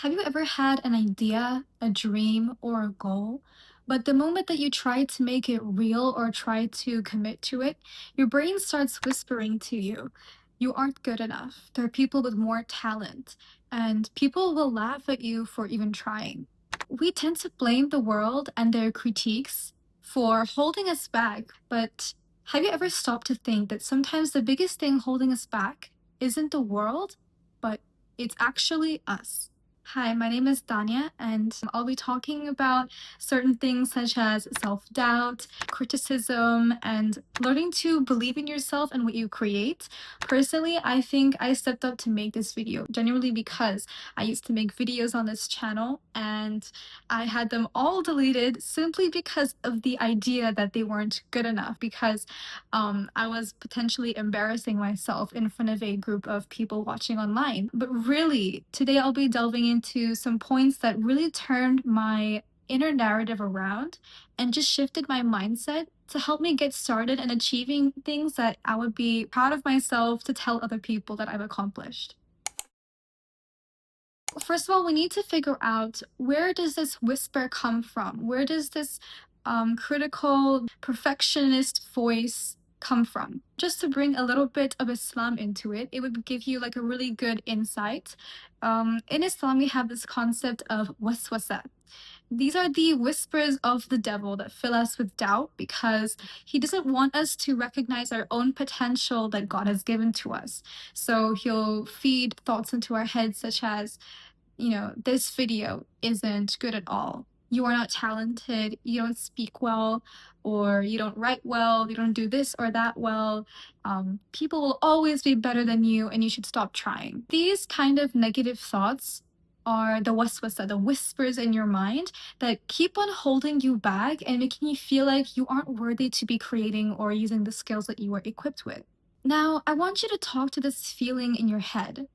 Have you ever had an idea, a dream, or a goal, but the moment that you try to make it real or try to commit to it, your brain starts whispering to you, you aren't good enough. There are people with more talent, and people will laugh at you for even trying. We tend to blame the world and their critiques for holding us back, but have you ever stopped to think that sometimes the biggest thing holding us back isn't the world, but it's actually us? Hi, my name is Danya, and I'll be talking about certain things such as self doubt, criticism, and learning to believe in yourself and what you create. Personally, I think I stepped up to make this video genuinely because I used to make videos on this channel and I had them all deleted simply because of the idea that they weren't good enough, because I was potentially embarrassing myself in front of a group of people watching online. But really, today I'll be delving into some points that really turned my inner narrative around and just shifted my mindset to help me get started in achieving things that I would be proud of myself to tell other people that I've accomplished. First of all, we need to figure out, where does this whisper come from? Where does this critical, perfectionist voice come from? Just to bring a little bit of Islam into it, it would give you like a really good insight. In Islam, we have this concept of waswasa. These are the whispers of the devil that fill us with doubt because he doesn't want us to recognize our own potential that God has given to us. So he'll feed thoughts into our heads, such as, this video isn't good at all. You are not talented, you don't speak well, or you don't write well, you don't do this or that well. People will always be better than you, and you should stop trying. These kind of negative thoughts are the waswasa, the whispers in your mind that keep on holding you back and making you feel like you aren't worthy to be creating or using the skills that you are equipped with. Now, I want you to talk to this feeling in your head.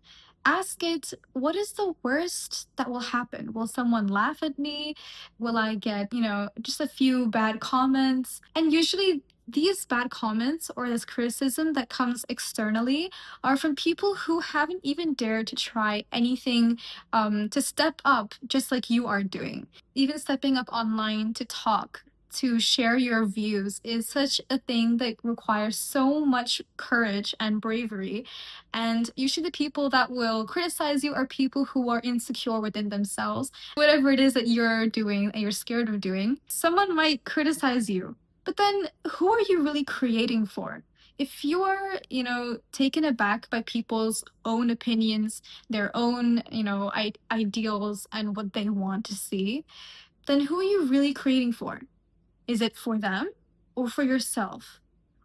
Ask it, what is the worst that will happen? Will someone laugh at me? Will I get, just a few bad comments? And usually, these bad comments or this criticism that comes externally are from people who haven't even dared to try anything, to step up just like you are doing. Even stepping up online to talk, to share your views is such a thing that requires so much courage and bravery. And usually, the people that will criticize you are people who are insecure within themselves. Whatever it is that you're doing and you're scared of doing, someone might criticize you. But then, who are you really creating for? If you're, taken aback by people's own opinions, their own, ideals, and what they want to see, then who are you really creating for? Is it for them or for yourself?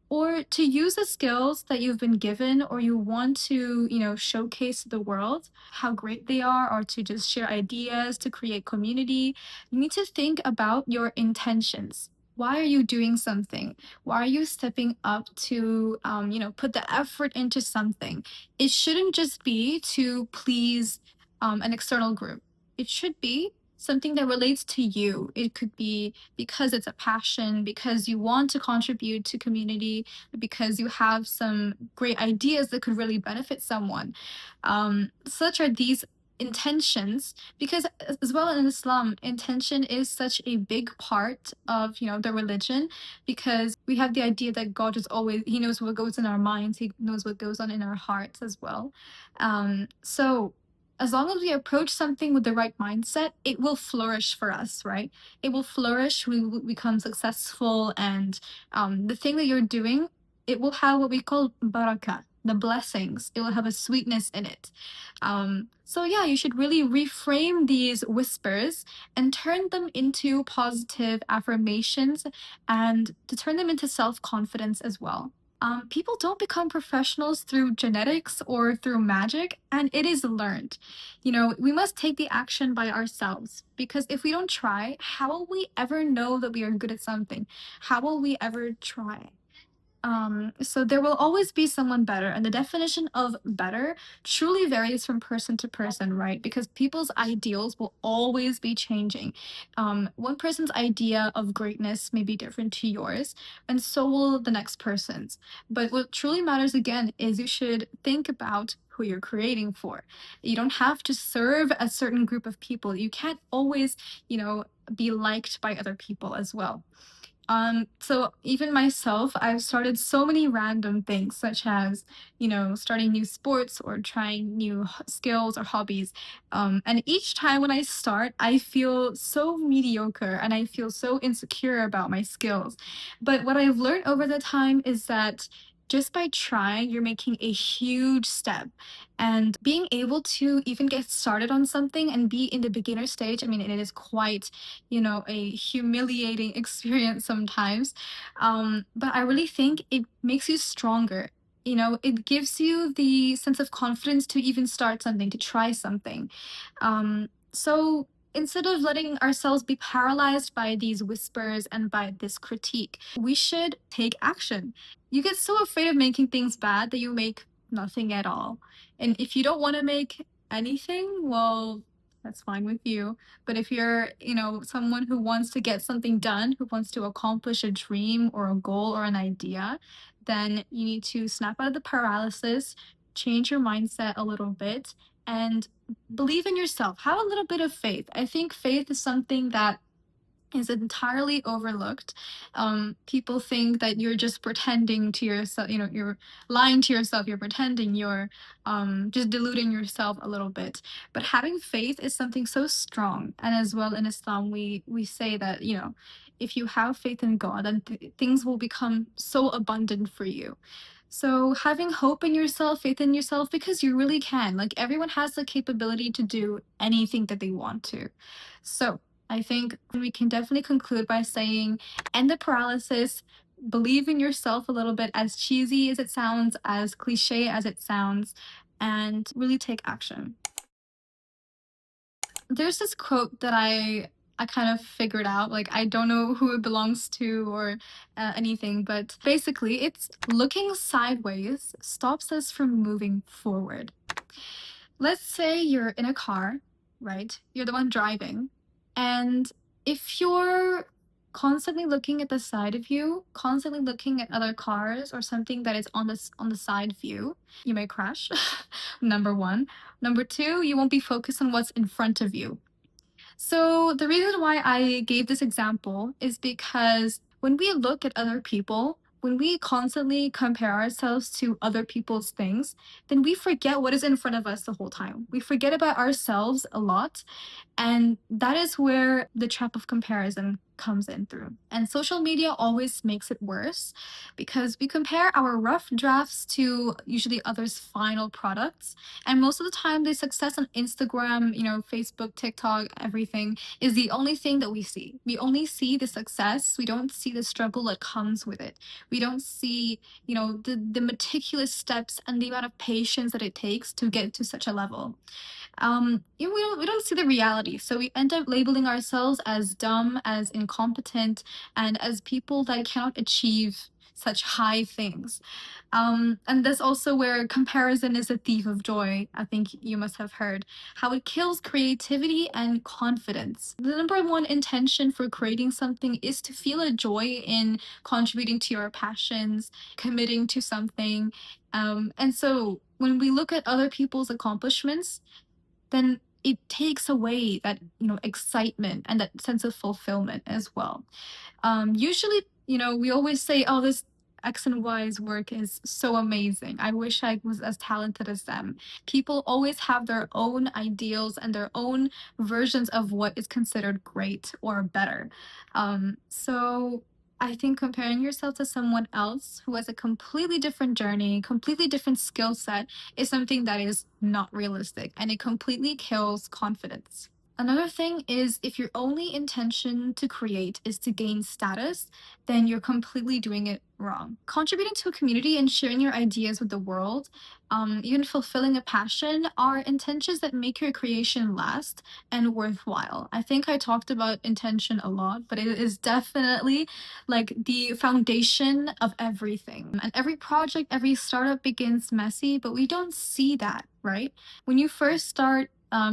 Or to use the skills that you've been given or you want to, showcase to the world how great they are, or to just share ideas to create community, you need to think about your intentions. Why are you doing something? Why are you stepping up to, put the effort into something? It shouldn't just be to please an external group. It should be something that relates to you. It could be because it's a passion, because you want to contribute to community, because you have some great ideas that could really benefit someone. Such are these intentions, because as well in Islam, intention is such a big part of, the religion, because we have the idea that God is always, he knows what goes in our minds, he knows what goes on in our hearts as well. So as long as we approach something with the right mindset, it will flourish for us, right? It will flourish, we will become successful, and the thing that you're doing, it will have what we call barakah, the blessings. It will have a sweetness in it. So yeah, you should really reframe these whispers and turn them into positive affirmations, and to turn them into self-confidence as well. People don't become professionals through genetics or through magic, and it is learned. We must take the action by ourselves, because if we don't try, how will we ever know that we are good at something? How will we ever try? So there will always be someone better, and the definition of better truly varies from person to person, right? Because people's ideals will always be changing. One person's idea of greatness may be different to yours, and so will the next person's. But what truly matters again is you should think about, who you're creating for. You don't have to serve a certain group of people. You can't always, you know, be liked by other people as well. So even myself, I've started so many random things, such as, you know, starting new sports or trying new skills or hobbies. And each time when I start, I feel so mediocre and I feel so insecure about my skills. But what I've learned over the time is that just by trying, you're making a huge step. And being able to even get started on something and be in the beginner stage, I mean, it is quite, you know, a humiliating experience sometimes. But I really think it makes you stronger. You know, it gives you the sense of confidence to even start something, to try something. So instead of letting ourselves be paralyzed by these whispers and by this critique, we should take action. You get so afraid of making things bad that you make nothing at all. And if you don't want to make anything, well, that's fine with you. But if you're, you know, someone who wants to get something done, who wants to accomplish a dream or a goal or an idea, then you need to snap out of the paralysis, change your mindset a little bit, and believe in yourself. Have a little bit of faith. I think faith is something that is entirely overlooked. People think that you're just pretending to yourself, you know, you're lying to yourself, you're pretending, you're just deluding yourself a little bit. But having faith is something so strong. And as well in Islam, we say that, you know, if you have faith in God, then things will become so abundant for you. So having hope in yourself, faith in yourself, because you really can. Like everyone has the capability to do anything that they want to. So I think we can definitely conclude by saying end the paralysis, believe in yourself a little bit, as cheesy as it sounds, as cliche as it sounds, and really take action. There's this quote that I kind of figured out. Like I don't know who it belongs to or anything, but basically it's looking sideways stops us from moving forward. Let's say you're in a car, right? You're the one driving. And if you're constantly looking at the side of you, constantly looking at other cars or something that is on the side view, you may crash. Number 1. Number 2, you won't be focused on what's in front of you. So the reason why I gave this example is because when we look at other people, when we constantly compare ourselves to other people's things, then we forget what is in front of us the whole time. We forget about ourselves a lot, and that is where the trap of comparison comes in through. And social media always makes it worse because we compare our rough drafts to usually others' final products. And most of the time, the success on Instagram, you know, Facebook, TikTok, everything is the only thing that we see. We only see the success. We don't see the struggle that comes with it. We don't see, you know, the meticulous steps and the amount of patience that it takes to get to such a level. You know, we don't see the reality, so we end up labeling ourselves as dumb, as incompetent, and as people that cannot achieve such high things. And that's also where comparison is a thief of joy. I think you must have heard how it kills creativity and confidence. The number one intention for creating something is to feel a joy in contributing to your passions, committing to something. And so when we look at other people's accomplishments, then it takes away that, you know, excitement and that sense of fulfillment as well. Usually, you know, we always say, oh, this X and Y's work is so amazing. I wish I was as talented as them. People always have their own ideals and their own versions of what is considered great or better. So I think comparing yourself to someone else who has a completely different journey, completely different skill set, is something that is not realistic and it completely kills confidence. Another thing is if your only intention to create is to gain status, then you're completely doing it wrong. Contributing to a community and sharing your ideas with the world, even fulfilling a passion, are intentions that make your creation last and worthwhile. I think I talked about intention a lot, but it is definitely like the foundation of everything. And every project, every startup begins messy, but we don't see that, right? When you first start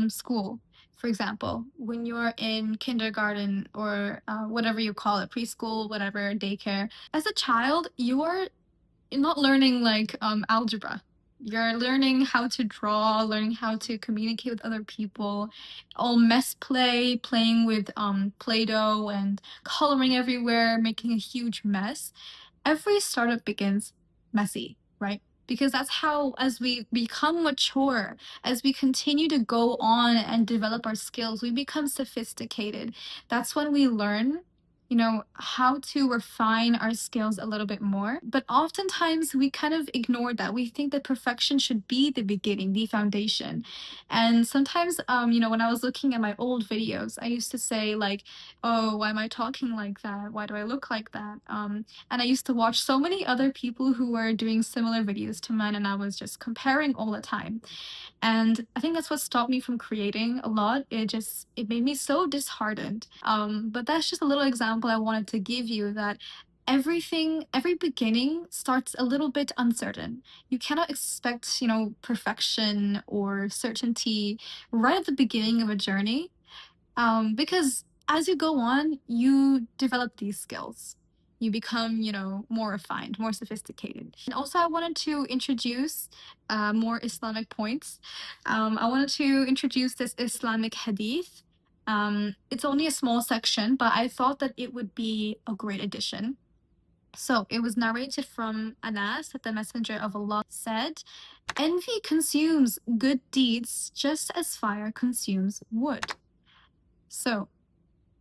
school, for example, when you're in kindergarten or whatever you call it, preschool, whatever, daycare, as a child, you are not learning like algebra. You're learning how to draw, learning how to communicate with other people, all mess play, playing with Play-Doh and coloring everywhere, making a huge mess. Every startup begins messy, right? Because that's how, as we become mature, as we continue to go on and develop our skills, we become sophisticated. That's when we learn, how to refine our skills a little bit more. But oftentimes we kind of ignore that. We think that perfection should be the beginning, the foundation. And sometimes, when I was looking at my old videos, I used to say, like, oh, why am I talking like that? Why do I look like that? And I used to watch so many other people who were doing similar videos to mine, and I was just comparing all the time. And I think that's what stopped me from creating a lot. It made me so disheartened. But that's just a little example I wanted to give you, that every beginning starts a little bit uncertain. You cannot expect, perfection or certainty right at the beginning of a journey, because as you go on, you develop these skills. You become, more refined, more sophisticated. And also, I wanted to introduce more Islamic points. I wanted to introduce this Islamic hadith. It's only a small section, but I thought that it would be a great addition. So it was narrated from Anas that the Messenger of Allah said, "Envy consumes good deeds just as fire consumes wood." So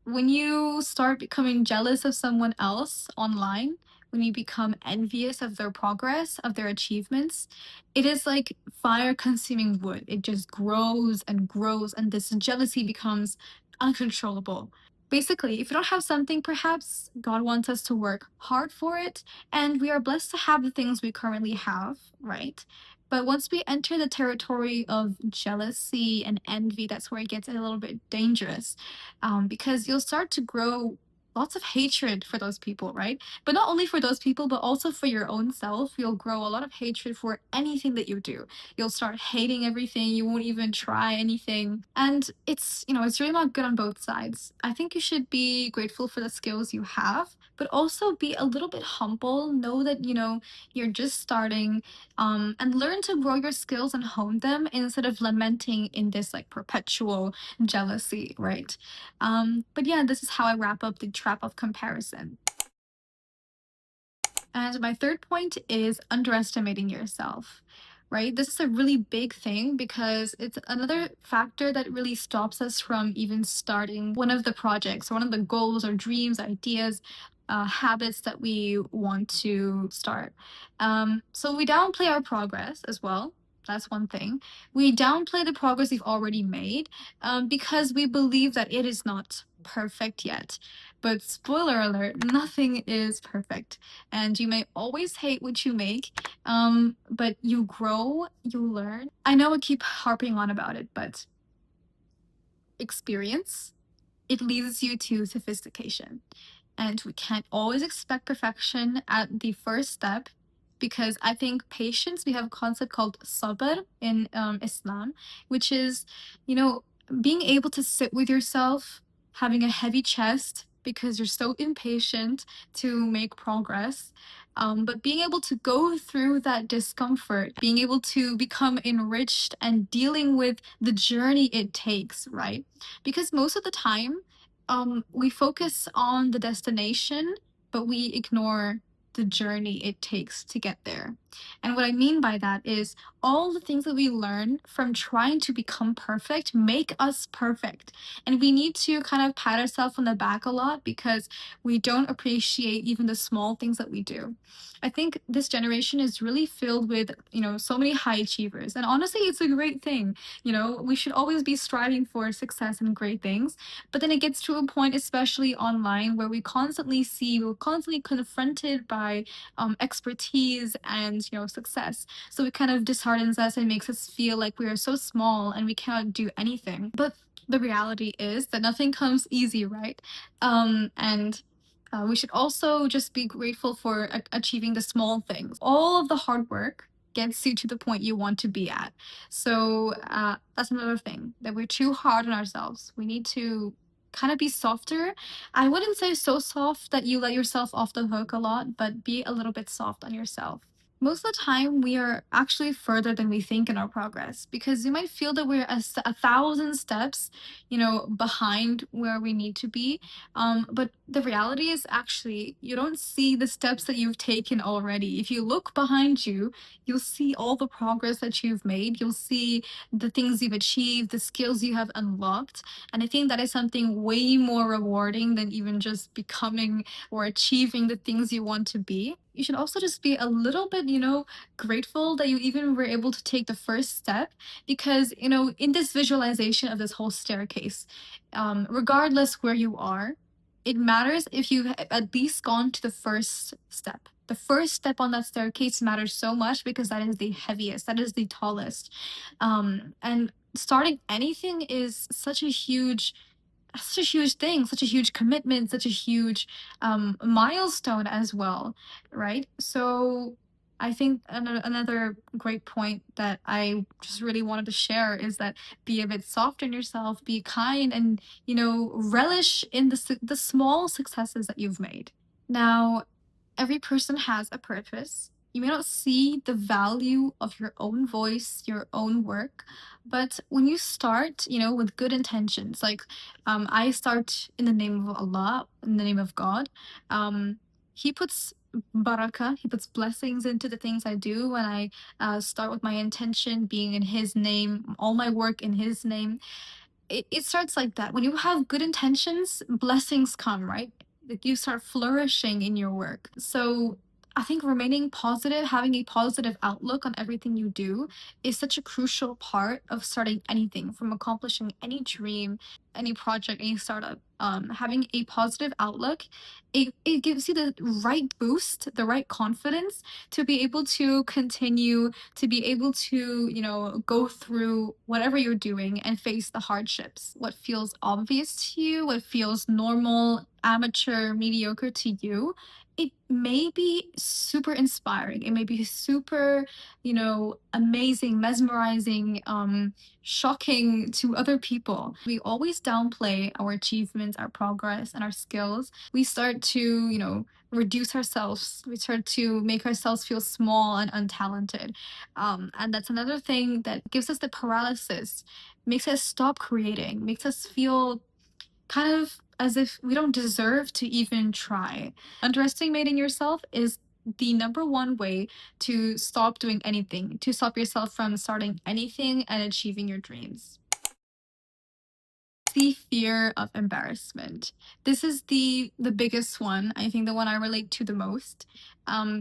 when you start becoming jealous of someone else online, when you become envious of their progress, of their achievements, it is like fire consuming wood. It just grows and grows, and this jealousy becomes uncontrollable. Basically, if you don't have something, perhaps God wants us to work hard for it, and we are blessed to have the things we currently have, right? But once we enter the territory of jealousy and envy, that's where it gets a little bit dangerous, because you'll start to grow lots of hatred for those people, right? But not only for those people, but also for your own self. You'll grow a lot of hatred for anything that you do. You'll start hating everything. You won't even try anything. And it's really not good on both sides. I think you should be grateful for the skills you have, but also be a little bit humble. Know that, you're just starting, and learn to grow your skills and hone them instead of lamenting in this like perpetual jealousy, right? But yeah, this is how I wrap up the trap of comparison. And my third point is underestimating yourself, right? This is a really big thing because it's another factor that really stops us from even starting one of the projects or one of the goals or dreams, ideas, habits that we want to start. So we downplay our progress as well. That's one thing. We downplay the progress we've already made, because we believe that it is not perfect yet. But spoiler alert, nothing is perfect, and you may always hate what you make, but you grow, you learn. I know I keep harping on about it, but experience, it leads you to sophistication. And we can't always expect perfection at the first step, because I think patience, we have a concept called sabr in Islam, which is, you know, being able to sit with yourself, having a heavy chest because you're so impatient to make progress. But being able to go through that discomfort, being able to become enriched and dealing with the journey it takes, right? Because most of the time, we focus on the destination, but we ignore the journey it takes to get there. And what I mean by that is all the things that we learn from trying to become perfect make us perfect. And we need to kind of pat ourselves on the back a lot because we don't appreciate even the small things that we do. I think this generation is really filled with, so many high achievers. And honestly, it's a great thing. We should always be striving for success and great things. But then it gets to a point, especially online, where we're constantly confronted by expertise and success. So it kind of disheartens us and makes us feel like we are so small and we cannot do anything. But the reality is that nothing comes easy, right? And we should also just be grateful for achieving the small things. All of the hard work gets you to the point you want to be at. So that's another thing, that we're too hard on ourselves. We need to kind of be softer. I wouldn't say so soft that you let yourself off the hook a lot, but be a little bit soft on yourself. Most of the time, we are actually further than we think in our progress because you might feel that we're a thousand steps, behind where we need to be. But the reality is actually you don't see the steps that you've taken already. If you look behind you, you'll see all the progress that you've made. You'll see the things you've achieved, the skills you have unlocked. And I think that is something way more rewarding than even just becoming or achieving the things you want to be. You should also just be a little bit, grateful that you even were able to take the first step because, in this visualization of this whole staircase, regardless where you are, it matters if you have at least gone to the first step. The first step on that staircase matters so much because that is the heaviest, that is the tallest. And starting anything is such a huge thing, such a huge commitment, such a huge milestone as well, right? So I think another great point that I just really wanted to share is that be a bit soft on yourself, be kind, and relish in the small successes that you've made. Now, every person has a purpose. You may not see the value of your own voice, your own work, but when you start, with good intentions, like I start in the name of Allah, in the name of God. He puts barakah, He puts blessings into the things I do when I start with my intention being in His name, all my work in His name. It starts like that. When you have good intentions, blessings come, right? Like you start flourishing in your work. So I think remaining positive, having a positive outlook on everything you do is such a crucial part of starting anything, from accomplishing any dream, any project, any startup. Having a positive outlook, it gives you the right boost, the right confidence to be able to continue, to be able to, go through whatever you're doing and face the hardships. What feels obvious to you, what feels normal, amateur, mediocre to you, it may be super inspiring. It may be super, amazing, mesmerizing, shocking to other people. We always downplay our achievements, our progress, and our skills. We start to, reduce ourselves. We start to make ourselves feel small and untalented. And that's another thing that gives us the paralysis, makes us stop creating, makes us feel kind of as if we don't deserve to even try. Underestimating yourself is the number one way to stop doing anything, to stop yourself from starting anything and achieving your dreams. The fear of embarrassment. This is the biggest one. I think the one I relate to the most.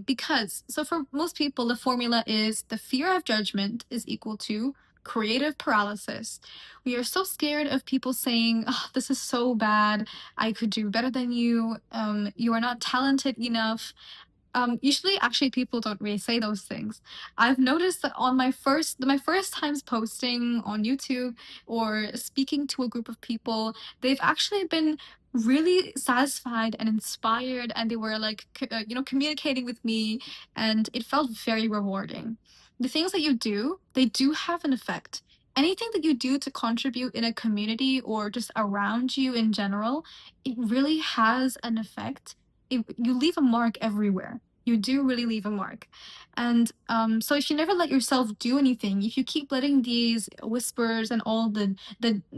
Because so for most people, the formula is the fear of judgment is equal to creative paralysis. We are so scared of people saying, oh, this is so bad. I could do better than you. You are not talented enough. Usually actually people don't really say those things. I've noticed that on my first times posting on YouTube or speaking to a group of people, they've actually been really satisfied and inspired, and they were like communicating with me, and it felt very rewarding. The things that you do, they do have an effect. Anything that you do to contribute in a community or just around you in general, it really has an effect. You leave a mark everywhere. You do really leave a mark. And so if you never let yourself do anything, if you keep letting these whispers and all the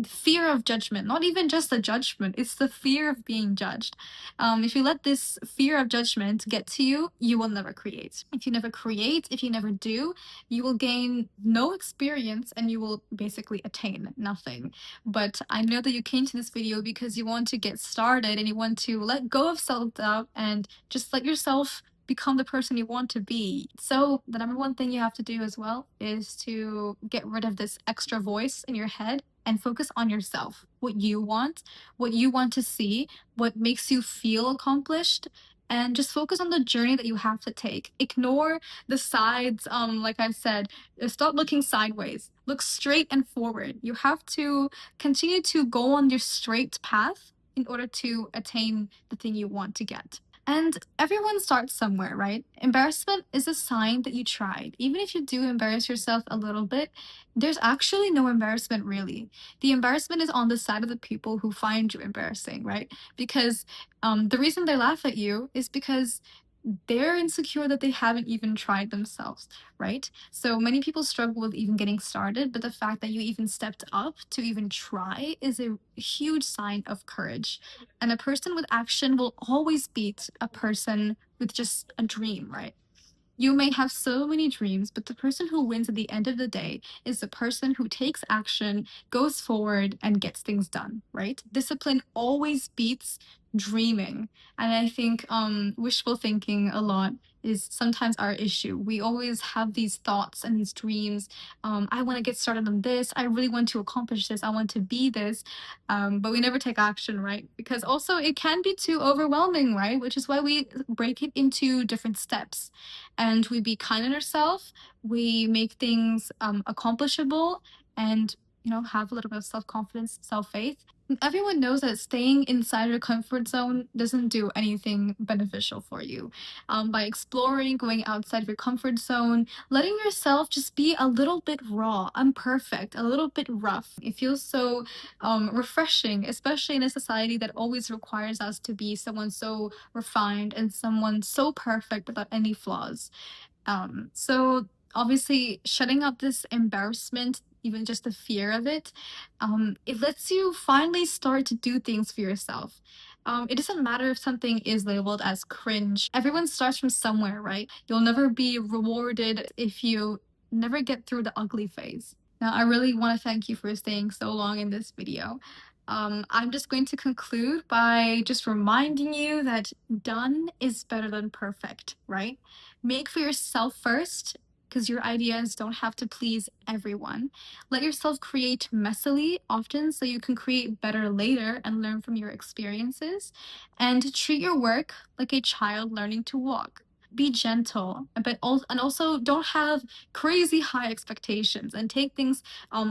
fear of judgment, not even just the judgment, it's the fear of being judged. If you let this fear of judgment get to you, you will never create. If you never create, if you never do, you will gain no experience and you will basically attain nothing. But I know that you came to this video because you want to get started and you want to let go of self-doubt and just let yourself become the person you want to be. So the number one thing you have to do as well is to get rid of this extra voice in your head and focus on yourself, what you want to see, what makes you feel accomplished, and just focus on the journey that you have to take. Ignore the sides. Like I've said, stop looking sideways. Look straight and forward. You have to continue to go on your straight path in order to attain the thing you want to get. And everyone starts somewhere, right? Embarrassment is a sign that you tried. Even if you do embarrass yourself a little bit, there's actually no embarrassment really. The embarrassment is on the side of the people who find you embarrassing, right? Because the reason they laugh at you is because they're insecure that they haven't even tried themselves, right? So many people struggle with even getting started, but the fact that you even stepped up to even try is a huge sign of courage. And a person with action will always beat a person with just a dream, right? You may have so many dreams, but the person who wins at the end of the day is the person who takes action, goes forward, and gets things done, right? Discipline always beats dreaming. And I think wishful thinking a lot is sometimes our issue. We always have these thoughts and these dreams. I want to get started on this. I really want to accomplish this. I want to be this. But we never take action, right? Because also it can be too overwhelming, right? Which is why we break it into different steps and we be kind on ourselves. We make things accomplishable and have a little bit of self-confidence, self-faith. Everyone knows that staying inside your comfort zone doesn't do anything beneficial for you. By exploring, going outside of your comfort zone, letting yourself just be a little bit raw, imperfect, a little bit rough, it feels so refreshing, especially in a society that always requires us to be someone so refined and someone so perfect without any flaws. So obviously shutting up this embarrassment, even just the fear of it, it lets you finally start to do things for yourself. It doesn't matter if something is labeled as cringe. Everyone starts from somewhere, right? You'll never be rewarded if you never get through the ugly phase. Now, I really want to thank you for staying so long in this video. I'm just going to conclude by just reminding you that done is better than perfect, right? Make for yourself first, because your ideas don't have to please everyone. Let yourself create messily often so you can create better later and learn from your experiences. And treat your work like a child learning to walk. Be gentle, and also don't have crazy high expectations and take things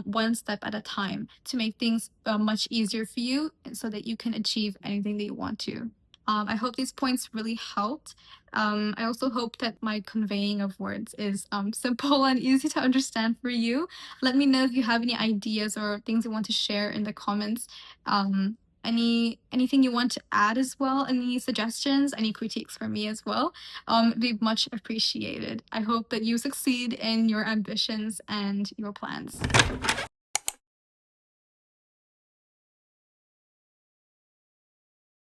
one step at a time to make things much easier for you so that you can achieve anything that you want to. I hope these points really helped. I also hope that my conveying of words is simple and easy to understand for you. Let me know if you have any ideas or things you want to share in the comments. Anything you want to add as well, any suggestions, any critiques from me as well, it'd be much appreciated. I hope that you succeed in your ambitions and your plans.